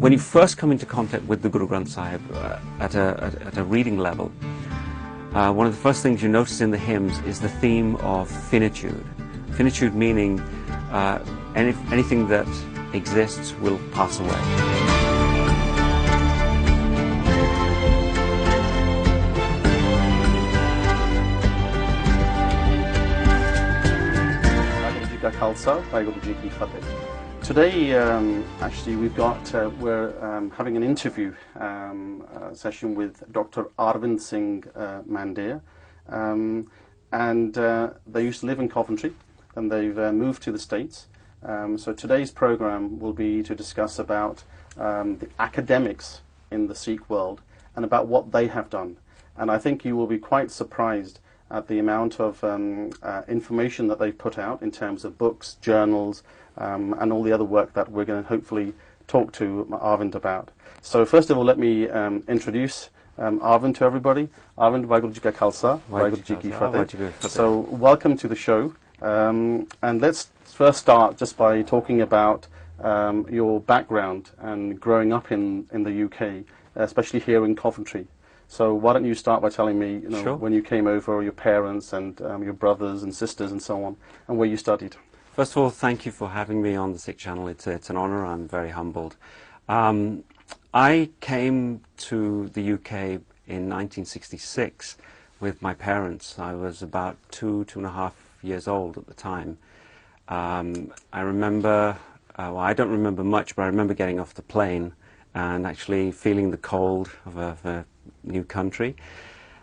when you first come into contact with the Guru Granth Sahib at a reading level, one of the first things you notice in the hymns is the theme of finitude. Finitude meaning anything that exists will pass away. Today, actually, we're having an interview session with Dr. Arvind Singh Mandair, and they used to live in Coventry, and they've moved to the States. So today's program will be to discuss about the academics in the Sikh world and about what they have done. And I think you will be quite surprised at the amount of information that they've put out in terms of books, journals, and all the other work that we're going to hopefully talk to Arvind about. So first of all, let me introduce Arvind to everybody. Arvind, Vaheguru Ji Ka Khalsa, Vaheguru Ji Ki Fateh. So welcome to the show. And let's first start just by talking about your background and growing up in the UK, especially here in Coventry. So why don't you start by telling me, Sure. when you came over, your parents and your brothers and sisters and so on, and where you studied. First of all, thank you for having me on the Sikh channel. It's an honour. I'm very humbled. I came to the UK in 1966 with my parents. I was about two and a half years old at the time. I remember, well, I don't remember much, but I remember getting off the plane and actually feeling the cold of a new country.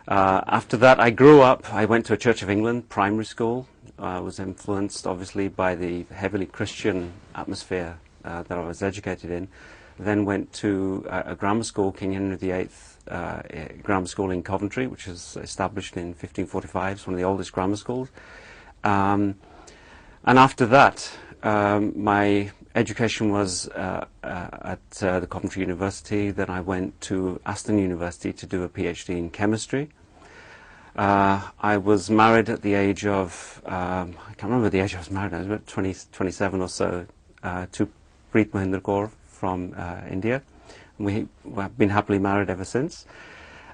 After that, I grew up. I went to a Church of England primary school. I was influenced, obviously, by the heavily Christian atmosphere that I was educated in. Then went to a grammar school, King Henry VIII grammar school in Coventry, which was established in 1545. It's one of the oldest grammar schools. And after that, my education was at the Coventry University. Then I went to Aston University to do a PhD in chemistry. I was married at the age of, I can't remember the age I was married, I was about 27 or so, to Preet Mahinder Kaur from India. We have been happily married ever since.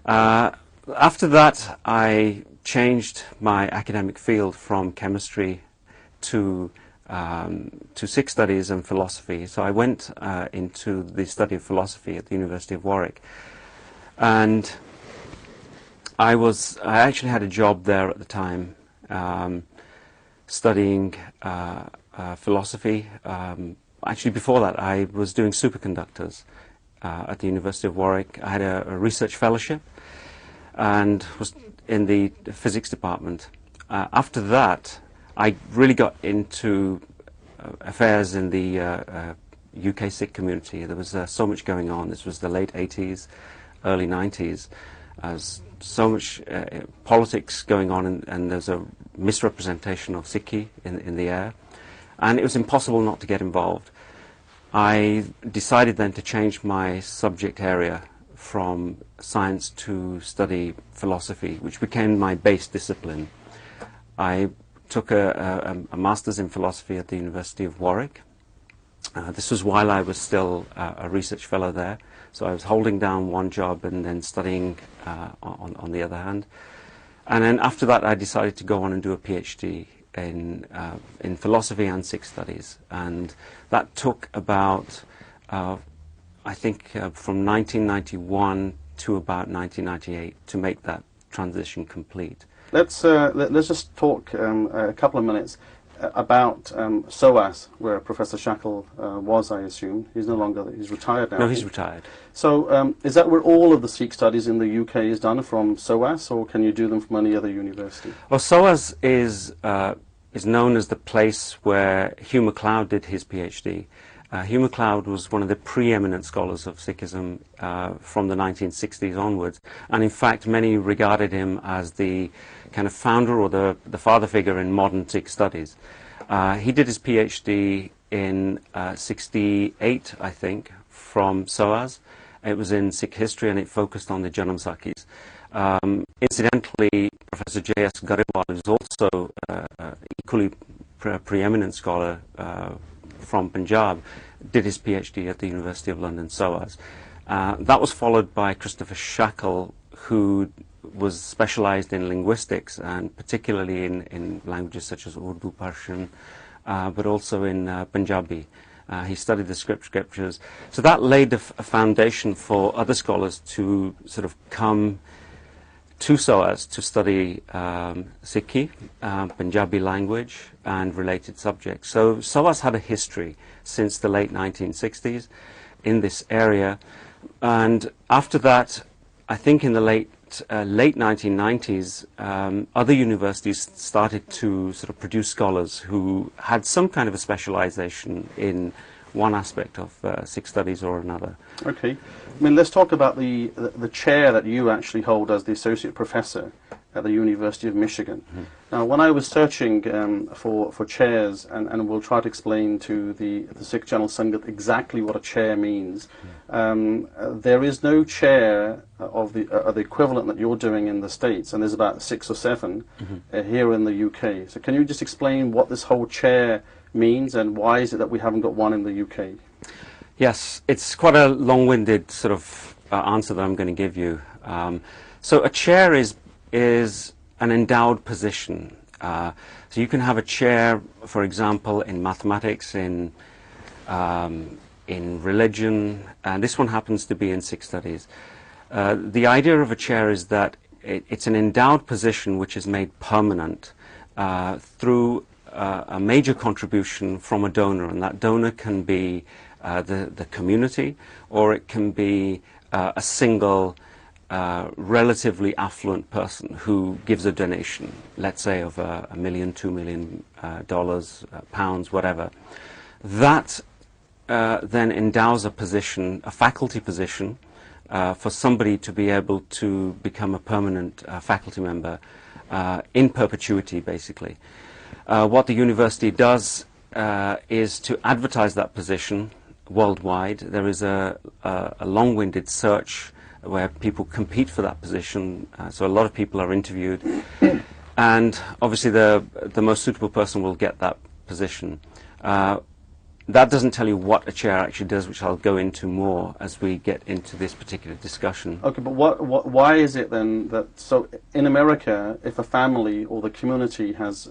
After that, I changed my academic field from chemistry to Sikh studies and philosophy. So I went into the study of philosophy at the University of Warwick, and I actually had a job there at the time, studying philosophy. Actually, before that, I was doing superconductors at the University of Warwick. I had a research fellowship and was in the physics department. After that, I really got into affairs in the UK Sikh community. There was so much going on. This was the late 80s, early 90s. So much politics going on, and there's a misrepresentation of Sikhi in the air. And it was impossible not to get involved. I decided then to change my subject area from science to study philosophy, which became my base discipline. I took a master's in philosophy at the University of Warwick. This was while I was still a research fellow there. So I was holding down one job and then studying on the other hand. And then after that, I decided to go on and do a PhD in philosophy and Sikh studies. And that took about, I think, from 1991 to about 1998 to make that transition complete. Let's just talk a couple of minutes about SOAS, where Professor Shackle was, I assume. He's no longer, he's retired now. No, he's retired. So is that where all of the Sikh studies in the UK is done, from SOAS, or can you do them from any other university? Well, SOAS is known as the place where Hugh MacLeod did his PhD. Hugh MacLeod was one of the preeminent scholars of Sikhism from the 1960s onwards, and in fact many regarded him as the kind of founder or the father figure in modern Sikh studies. He did his PhD in 68, I think, from SOAS. It was in Sikh history and it focused on the Janam Sakhis. Incidentally, Professor J.S. Garewal is also equally preeminent scholar from Punjab, did his PhD at the University of London, SOAS. That was followed by Christopher Shackle, who was specialized in linguistics, and particularly in languages such as Urdu, Persian, but also in Punjabi. He studied the scriptures. So that laid a foundation for other scholars to sort of come to SOAS to study Sikhi, Punjabi language, and related subjects. So SOAS had a history since the late 1960s in this area. And after that, I think in the late 1990s, other universities started to sort of produce scholars who had some kind of a specialization in one aspect of Sikh studies or another. Okay. I mean, let's talk about the chair that you actually hold as the associate professor at the University of Michigan. Mm-hmm. Now, when I was searching for chairs, and we'll try to explain to the Sikh Channel Sangat exactly what a chair means, there is no chair of the equivalent that you're doing in the States, and there's about 6 or 7 here in the UK. So can you just explain what this whole chair means, and why is it that we haven't got one in the UK? Yes, it's quite a long-winded sort of answer that I'm going to give you. So a chair is an endowed position. So you can have a chair, for example, in mathematics, in religion, and this one happens to be in Sikh studies. The idea of a chair is that it's an endowed position which is made permanent through a major contribution from a donor, and that donor can be the community, or it can be a single relatively affluent person who gives a donation, let's say of $1 million, $2 million, pounds, whatever. That then endows a position, a faculty position, for somebody to be able to become a permanent faculty member in perpetuity, basically. What the university does is to advertise that position worldwide. There is a long-winded search where people compete for that position, so a lot of people are interviewed, and obviously the most suitable person will get that position. That doesn't tell you what a chair actually does, which I'll go into more as we get into this particular discussion. Okay, but why is it then that, so in America, if a family or the community has,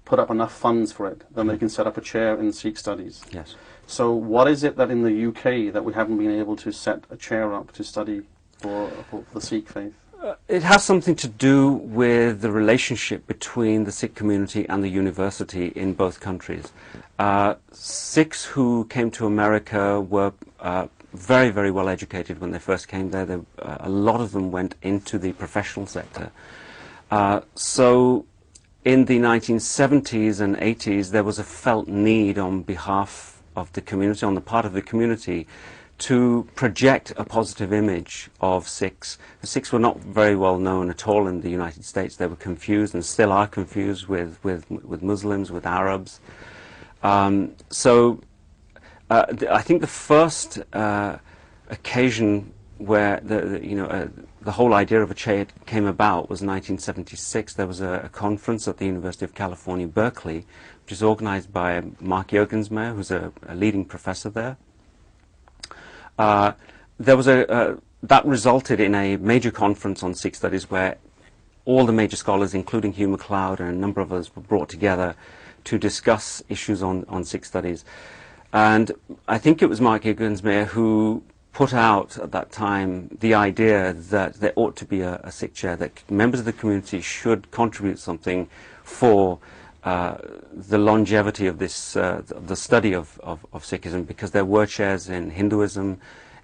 put up enough funds for it, then they can set up a chair in Sikh studies? Yes. So what is it that in the UK that we haven't been able to set a chair up to study for the Sikh faith? It has something to do with the relationship between the Sikh community and the university in both countries. Sikhs who came to America were very, very well educated when they first came there. A lot of them went into the professional sector. So in the 1970s and 80s, there was a felt need on behalf of the community, on the part of the community, to project a positive image of Sikhs. The Sikhs were not very well known at all in the United States. They were confused and still are confused with Muslims, with Arabs. So I think the first occasion where the whole idea of a chair came about was 1976. There was a conference at the University of California, Berkeley, which is organized by Mark Juergensmeyer, who's a leading professor there. There was that resulted in a major conference on Sikh studies where all the major scholars, including Hugh MacLeod and a number of others, were brought together to discuss issues on Sikh studies. And I think it was Mark Juergensmeyer who put out at that time the idea that there ought to be a Sikh chair, that members of the community should contribute something for the longevity of this, the study of Sikhism, because there were chairs in Hinduism,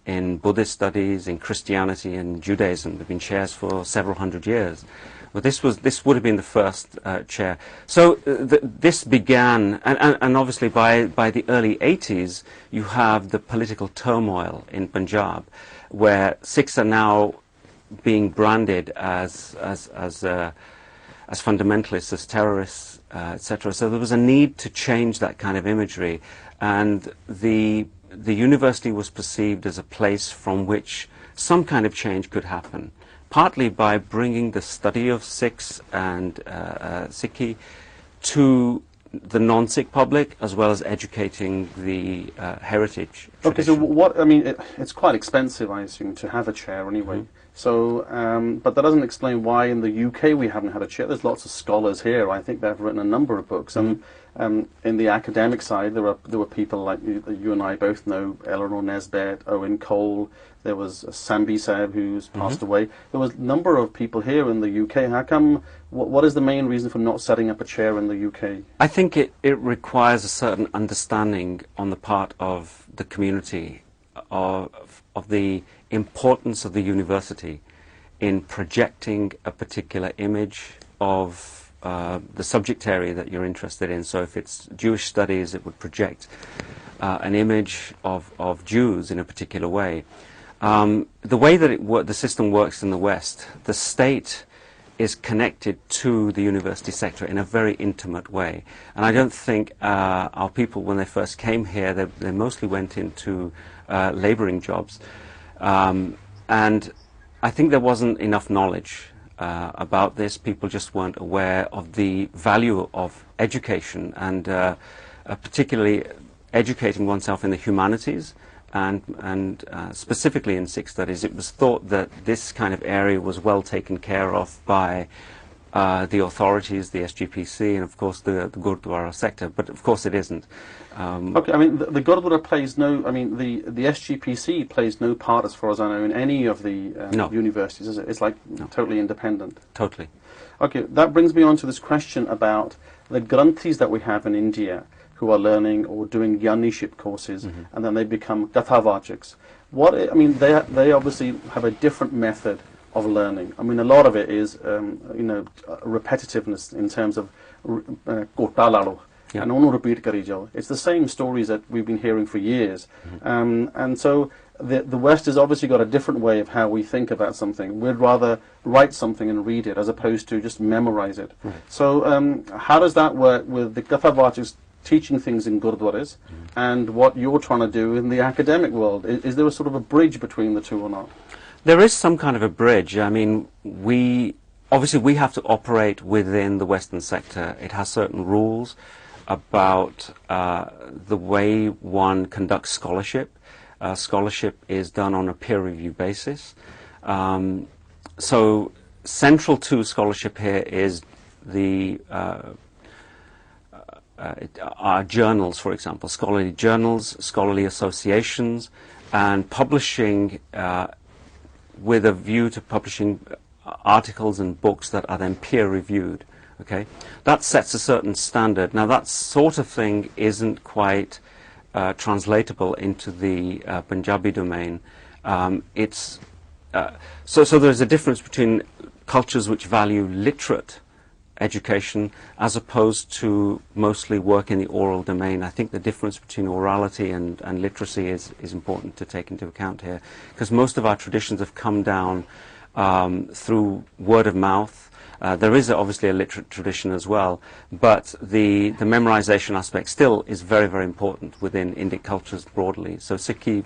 in Buddhist studies, in Christianity and Judaism. There have been chairs for several hundred years. But this would have been the first chair. So this began, and obviously by the early 80s, you have the political turmoil in Punjab, where Sikhs are now being branded as fundamentalists, as terrorists, etc. So there was a need to change that kind of imagery, and the university was perceived as a place from which some kind of change could happen, partly by bringing the study of Sikhs and Sikhi to the non-Sikh public, as well as educating the heritage Okay, so tradition. what, I mean, it's quite expensive, I assume, to have a chair anyway. So, but that doesn't explain why in the UK we haven't had a chair. There's lots of scholars here. I think they've written a number of books. And in the academic side, there were people like you and I both know, Eleanor Nesbet, Owen Cole. There was Sambi Saab, who's passed away. There was a number of people here in the UK. How come? What is the main reason for not setting up a chair in the UK? I think it requires a certain understanding on the part of the community of the importance of the university in projecting a particular image of the subject area that you're interested in. So if it's Jewish studies, it would project an image of Jews in a particular way. The way that the system works in the West, the state is connected to the university sector in a very intimate way. And I don't think our people, when they first came here, they mostly went into labouring jobs. And I think there wasn't enough knowledge about this. People just weren't aware of the value of education, and particularly educating oneself in the humanities. And specifically in Sikh studies, it was thought that this kind of area was well taken care of by the authorities, the SGPC, and of course the Gurdwara sector. But of course it isn't. Okay, I mean the Gurdwara plays no. I mean the SGPC plays no part, as far as I know, in any of the universities. Is it? It's like totally independent. Totally. Okay, that brings me on to this question about the granthis that we have in India, who are learning or doing Gyaniship courses, and then they become Kathavachaks. I mean, they obviously have a different method of learning. I mean, a lot of it is, repetitiveness in terms of Kotalalo. And onu repeat kari jao. It's the same stories that we've been hearing for years. And so the West has obviously got a different way of how we think about something. We'd rather write something and read it as opposed to just memorize it. So how does that work with the Kathavachaks teaching things in Gurdwaras and what you're trying to do in the academic world? Is there a sort of a bridge between the two or not? There is some kind of a bridge. I mean, we have to operate within the Western sector. It has certain rules about the way one conducts scholarship. Scholarship is done on a peer review basis. So central to scholarship here is the our journals, for example, scholarly journals, scholarly associations, and publishing with a view to publishing articles and books that are then peer-reviewed. Okay, that sets a certain standard. Now, that sort of thing isn't quite translatable into the Punjabi domain. So there's a difference between cultures which value literate education as opposed to mostly work in the oral domain. I think the difference between orality and literacy is important to take into account here, because most of our traditions have come down through word of mouth. There is obviously a literate tradition as well, but the memorization aspect still is very, very important within Indic cultures broadly. So Sikhi,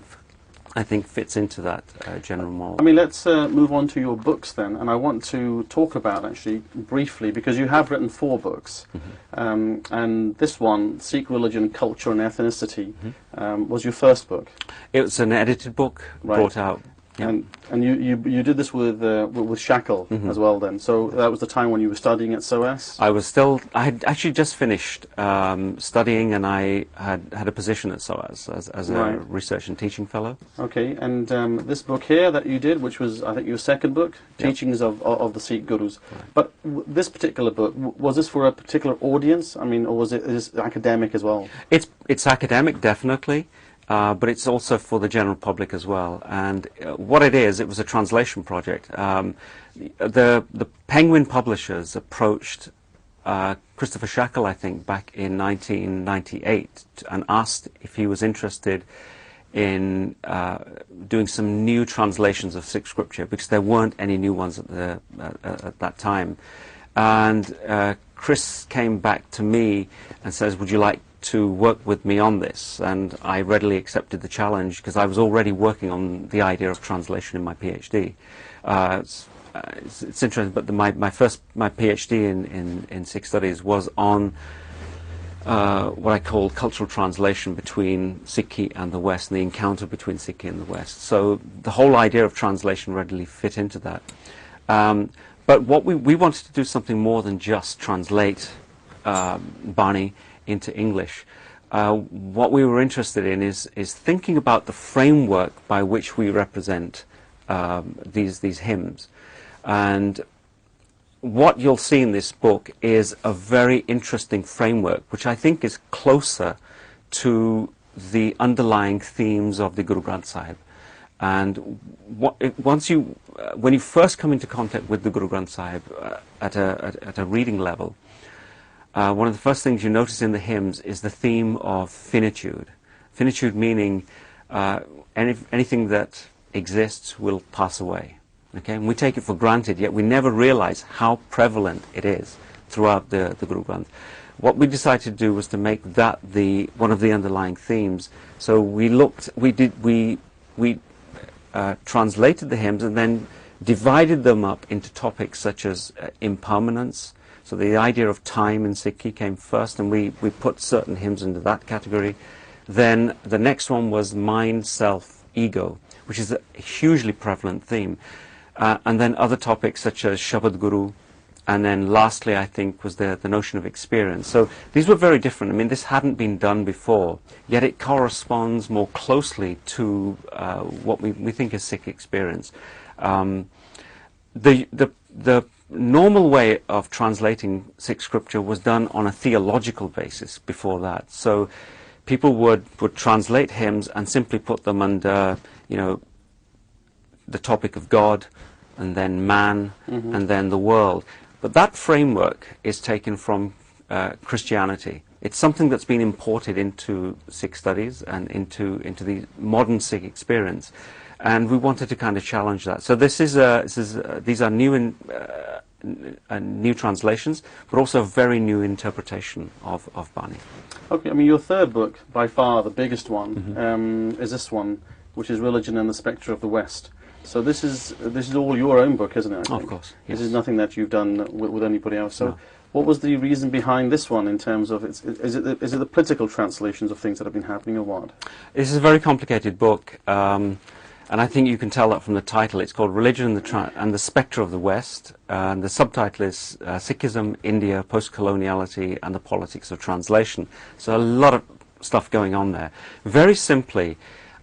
I think, fits into that general model. I mean, let's move on to your books then, and I want to talk about, actually, briefly, because you have written 4 books, and this one, Sikh Religion, Culture and Ethnicity, was your first book. It was an edited book, brought out. Yeah. And you did this with Shackle as well then. So that was the time when you were studying at SOAS? I had actually just finished studying, and I had a position at SOAS as a research and teaching fellow. Okay, and this book here that you did, which was, I think, your second book, Teachings of the Sikh Gurus. Right. But this particular book, was this for a particular audience? I mean, or was it academic as well? It's academic, definitely. But it's also for the general public as well. And what it was a translation project. The Penguin publishers approached Christopher Shackle, I think, back in 1998 and asked if he was interested in doing some new translations of Sikh scripture, because there weren't any new ones at that time. And Chris came back to me and says, would you like to work with me on this? And I readily accepted the challenge, because I was already working on the idea of translation in my PhD. It's interesting, but my PhD in Sikh studies was on what I call cultural translation between Sikhi and the West, and the encounter between Sikhi and the West. So the whole idea of translation readily fit into that. But what we wanted to do something more than just translate Bani into English. What we were interested in is thinking about the framework by which we represent these hymns. And what you'll see in this book is a very interesting framework, which I think is closer to the underlying themes of the Guru Granth Sahib. And when you first come into contact with the Guru Granth Sahib at a reading level, one of the first things you notice in the hymns is the theme of finitude. Finitude meaning anything that exists will pass away. Okay? And we take it for granted, yet we never realize how prevalent it is throughout the Guru Granth. What we decided to do was to make that one of the underlying themes. So we translated the hymns and then divided them up into topics such as impermanence. So the idea of time in Sikhi came first, and we put certain hymns into that category. Then the next one was mind, self, ego, which is a hugely prevalent theme. And then other topics such as Shabad Guru, and then lastly, I think, was the notion of experience. So these were very different. I mean, this hadn't been done before, yet it corresponds more closely to what we think is Sikh experience. The normal way of translating Sikh scripture was done on a theological basis before that. So people would translate hymns and simply put them under, the topic of God, and then man, and then the world. But that framework is taken from Christianity. It's something that's been imported into Sikh studies and into the modern Sikh experience, and we wanted to kind of challenge that. So these are new new translations, but also a very new interpretation of Bani. Okay, I mean, your third book, by far the biggest one, is this one, which is Religion and the Spectre of the West. So this is all your own book, isn't it? I think? Of course, yes. This is nothing that you've done with anybody else. So No. what was the reason behind this one in terms of, is it the political translations of things that have been happening, or what? This is a very complicated book, and I think you can tell that from the title. It's called Religion and the Spectre of the West, and the subtitle is Sikhism, India, Post-Coloniality and the Politics of Translation. So a lot of stuff going on there. Very simply,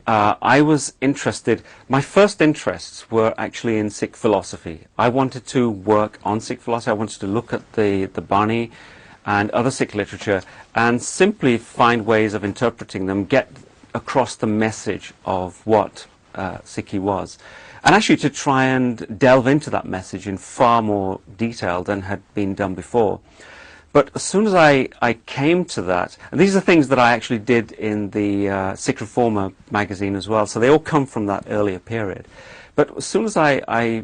I was interested, my first interests were actually in Sikh philosophy. I wanted to work on Sikh philosophy. I wanted to look at the Bani and other Sikh literature and simply find ways of interpreting them, get across the message of what Sikhi was. And actually to try and delve into that message in far more detail than had been done before. But as soon as I came to that, and these are things that I actually did in the Sikh Reformer magazine as well, so they all come from that earlier period. But as soon as I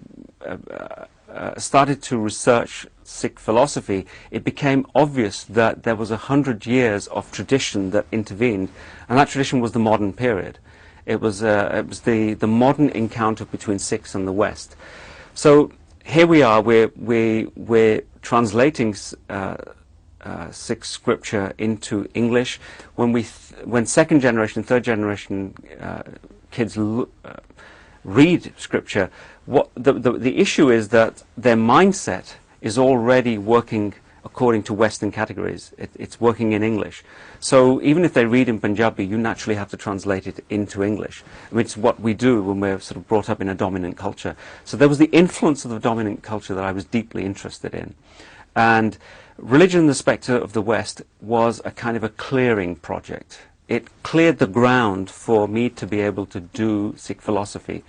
started to research Sikh philosophy, it became obvious that there was 100 years of tradition that intervened, and that tradition was the modern period. It was the modern encounter between Sikhs and the West. So here we are, we're translating Sikh scripture into English. When second generation, third generation kids read scripture, the issue is that their mindset is already working according to Western categories. It's working in English. So even if they read in Punjabi, you naturally have to translate it into English. I mean, it's what we do when we're sort of brought up in a dominant culture. So there was the influence of the dominant culture that I was deeply interested in. And Religion and the Spectre of the West was a kind of a clearing project. It cleared the ground for me to be able to do Sikh philosophy.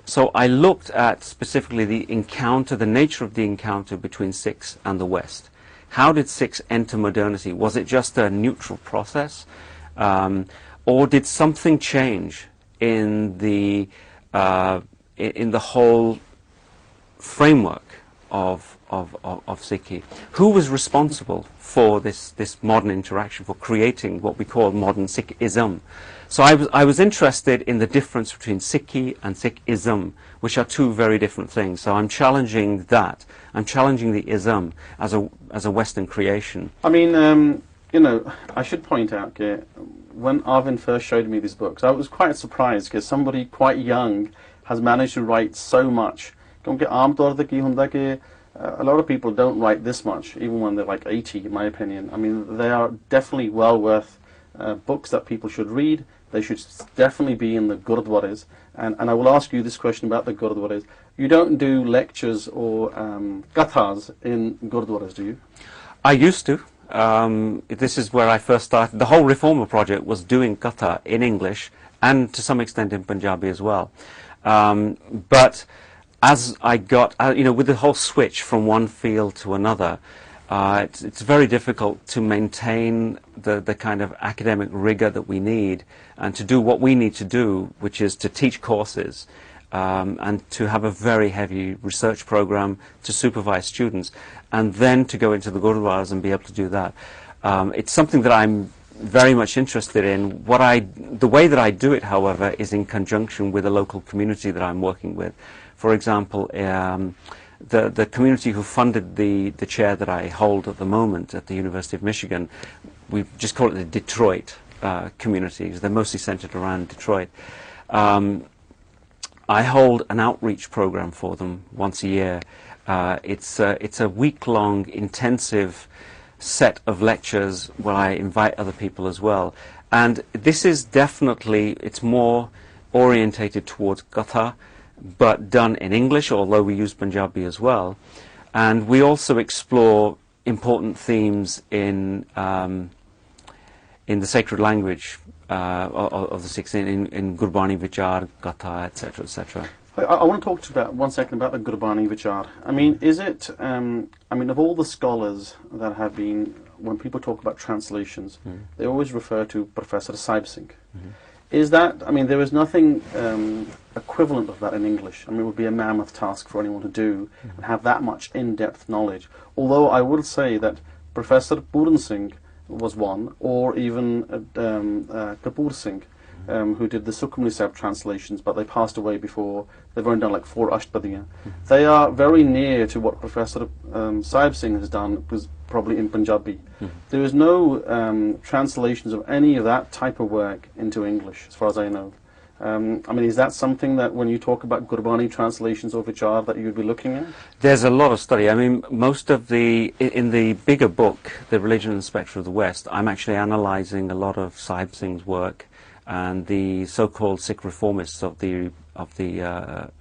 So I looked at specifically the encounter, the nature of the encounter between Sikhs and the West. How did Sikhs enter modernity? Was it just a neutral process? Or did something change in the whole framework of Sikhi? Who was responsible for this modern interaction, for creating what we call modern Sikhism? So I was interested in the difference between Sikhi and Sikhism, which are two very different things. So I'm challenging that. I'm challenging the ism as a Western creation. I mean, you know, I should point out that when Arvind first showed me these books, I was quite surprised because somebody quite young has managed to write so much. Because a lot of people don't write this much, even when they're like 80, in my opinion. I mean, they are definitely well worth books that people should read. They should definitely be in the Gurdwaras. And I will ask you this question about the Gurdwaras. You don't do lectures or kathas in Gurdwaras, do you? I used to. This is where I first started. The whole Reformer project was doing katha in English and to some extent in Punjabi as well. But as I got, with the whole switch from one field to another, it's very difficult to maintain the kind of academic rigor that we need and to do what we need to do, which is to teach courses and to have a very heavy research program to supervise students, and then to go into the Gurdwaras and be able to do that. It's something that I'm very much interested in. The way that I do it, however, is in conjunction with the local community that I'm working with. For example, the community who funded the chair that I hold at the moment at the University of Michigan, we just call it the Detroit community, because they're mostly centered around Detroit. I hold an outreach program for them once a year. It's a week-long intensive set of lectures where I invite other people as well. And this is definitely, it's more orientated towards Katha, but done in English, although we use Punjabi as well. And we also explore important themes in the sacred language of the Sikhs, in Gurbani Vichar, Katha, etc., etc. I want to talk to you about 1 second about the Gurbani Vichar. I mean, is it, of all the scholars that have been, when people talk about translations, they always refer to Professor Sahib Singh. Is that, there is nothing equivalent of that in English. It would be a mammoth task for anyone to do and have that much in-depth knowledge. Although I will say that Professor Puran Singh was one, or even Kapoor Singh, who did the Sukhmani Sahib translations, but they passed away before. They've only done like 4 Ashtapadiyan. They are very near to what Professor Sahib Singh has done, was probably in Punjabi. There is no translations of any of that type of work into English, as far as I know. Is that something that when you talk about Gurbani translations or Vichar that you'd be looking at? There's a lot of study. Most of in the bigger book, The Religion and Spectrum of the West, I'm actually analysing a lot of Sahib Singh's work and the so-called Sikh reformists of the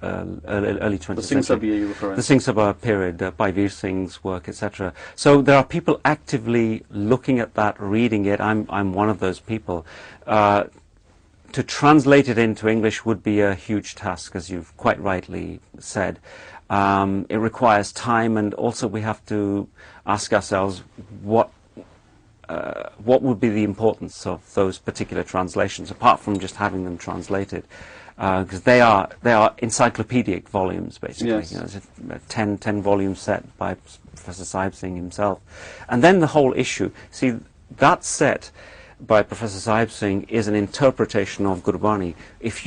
early 20th century. The Singh Sabha you're referring to. The Singh Sabha period, Bhaivir Singh's work, etc. So there are people actively looking at that, reading it. I'm one of those people. To translate it into English would be a huge task, as you've quite rightly said. It requires time, and also we have to ask ourselves what would be the importance of those particular translations, apart from just having them translated, because they are encyclopedic volumes, basically. Yes. It's a 10 volume set by Professor Sahib Singh himself. And then the whole issue, see, that set by Professor Sahib Singh is an interpretation of Gurbani. If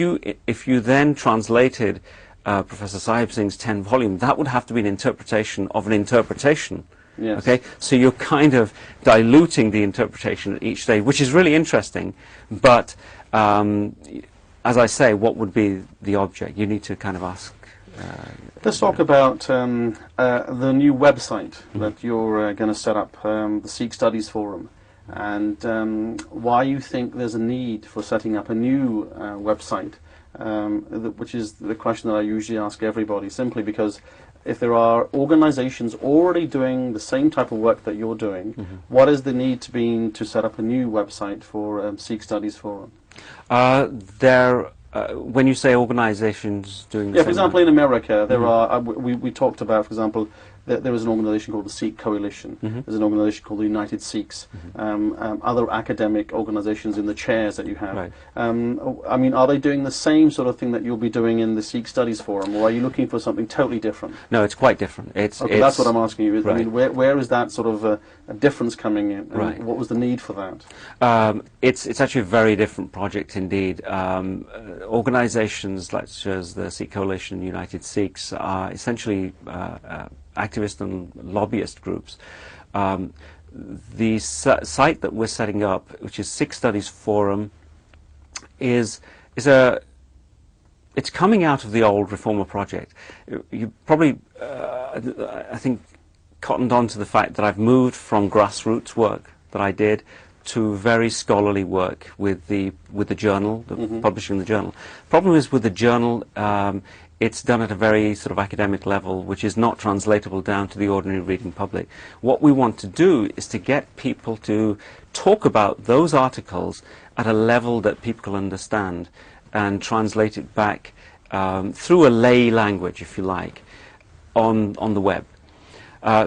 you then translated Professor Sahib Singh's 10 volume, that would have to be an interpretation of an interpretation. Yes. Okay, so you're kind of diluting the interpretation at each stage, which is really interesting. But as I say, what would be the object? You need to kind of ask. Let's talk about the new website that you're going to set up, the Sikh Studies Forum, and why you think there's a need for setting up a new website, which is the question that I usually ask everybody, simply because if there are organizations already doing the same type of work that you're doing, what is the need to set up a new website for Sikh Studies Forum? When you say organizations doing the same for example, in America, there are, we talked about, for example, there is an organization called the Sikh Coalition. There's an organization called the United Sikhs. Other academic organizations in the chairs that you have. Right. Are they doing the same sort of thing that you'll be doing in the Sikh Studies Forum, or are you looking for something totally different? No, it's quite different. That's what I'm asking you. Right. Where is that sort of a difference coming in? And right. What was the need for that? It's actually a very different project indeed. Organizations such as the Sikh Coalition, United Sikhs, are essentially activist and lobbyist groups. the site that we're setting up, which is Sikh Studies Forum, it's coming out of the old Reformer project. You probably, I think, cottoned on to the fact that I've moved from grassroots work that I did to very scholarly work with the journal, publishing the journal. Problem is with the journal, it's done at a very sort of academic level, which is not translatable down to the ordinary reading public. What we want to do is to get people to talk about those articles at a level that people can understand and translate it back through a lay language, if you like, on the web.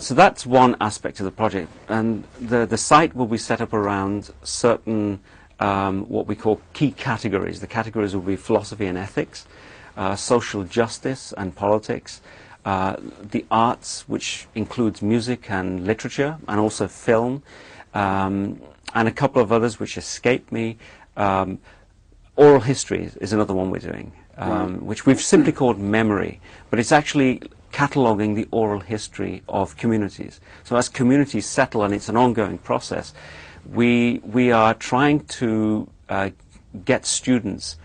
So that's one aspect of the project, and the site will be set up around certain what we call key categories. The categories will be philosophy and ethics, social justice and politics, the arts, which includes music and literature, and also film, and a couple of others which escape me. Oral history is another one we're doing, which we've simply called memory, but it's actually cataloguing the oral history of communities. So as communities settle, and it's an ongoing process, we are trying to get students,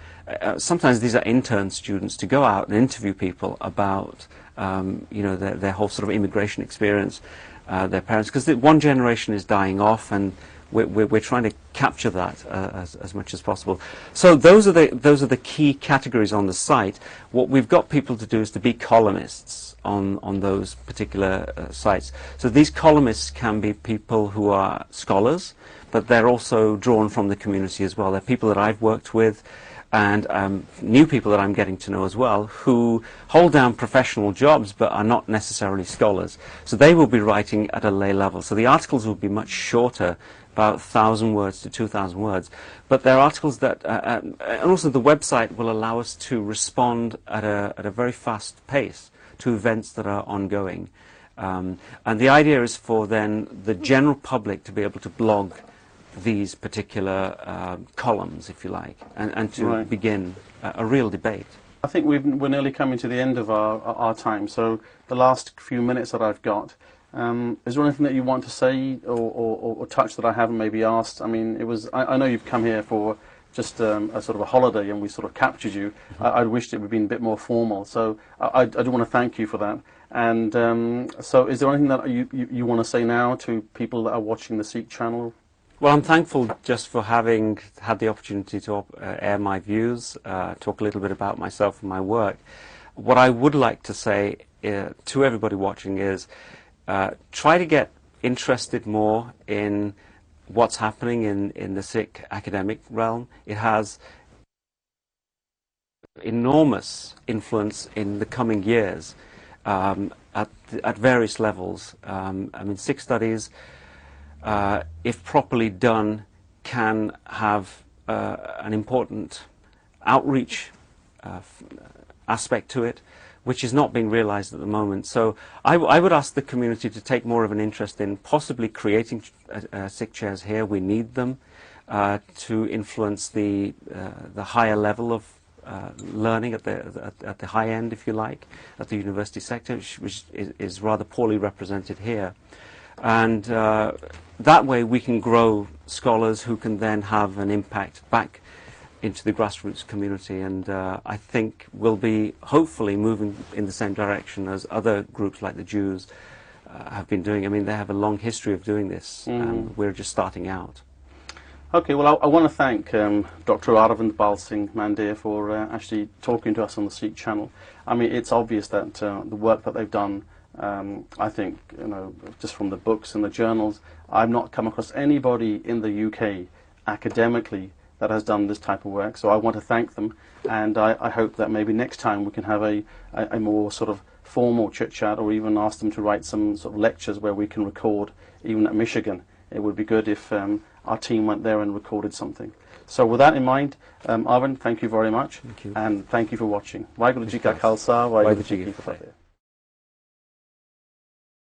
sometimes these are intern students, to go out and interview people about their whole sort of immigration experience, their parents, because one generation is dying off, and we're trying to capture that as much as possible. So those are the key categories on the site. What we've got people to do is to be columnists on those particular sites. So these columnists can be people who are scholars, but they're also drawn from the community as well. They're people that I've worked with, and new people that I'm getting to know as well, who hold down professional jobs but are not necessarily scholars. So they will be writing at a lay level. So the articles will be much shorter, about 1,000 words to 2,000 words. But they're articles that, and also the website will allow us to respond at a very fast pace to events that are ongoing. And the idea is for then the general public to be able to blog these particular columns, if you like, and to begin a real debate. I think we're nearly coming to the end of our time, so the last few minutes that I've got, is there anything that you want to say or touch that I haven't maybe asked? I mean, I know you've come here for just a sort of a holiday, and we sort of captured you. I wished it would have been a bit more formal, so I do want to thank you for that. And so is there anything that you want to say now to people that are watching the Sikh channel? Well, I'm thankful just for having had the opportunity to air my views, talk a little bit about myself and my work. What I would like to say to everybody watching is try to get interested more in what's happening in the Sikh academic realm. It has enormous influence in the coming years at various levels. I mean, Sikh studies, if properly done, can have an important outreach aspect to it, which is not being realized at the moment. So I would ask the community to take more of an interest in possibly creating Sikh chairs here. We need them to influence the higher level of learning at the high end, if you like, at the university sector, which is rather poorly represented here. And that way we can grow scholars who can then have an impact back into the grassroots community, and I think we'll be hopefully moving in the same direction as other groups like the Jews have been doing. I mean, they have a long history of doing this, and we're just starting out. Okay, well, I want to thank Dr. Arvindpal Singh Mandair for actually talking to us on the Sikh channel. I mean, it's obvious that the work that they've done, I think, just from the books and the journals, I've not come across anybody in the UK academically that has done this type of work. So I want to thank them, and I hope that maybe next time we can have a more sort of formal chit-chat, or even ask them to write some sort of lectures where we can record, even at Michigan. It would be good if our team went there and recorded something. So with that in mind, Arvind, thank you very much. Thank you. And thank you for watching. Waheguru Ji Ka Khalsa, Waheguru Ji Ki Fateh.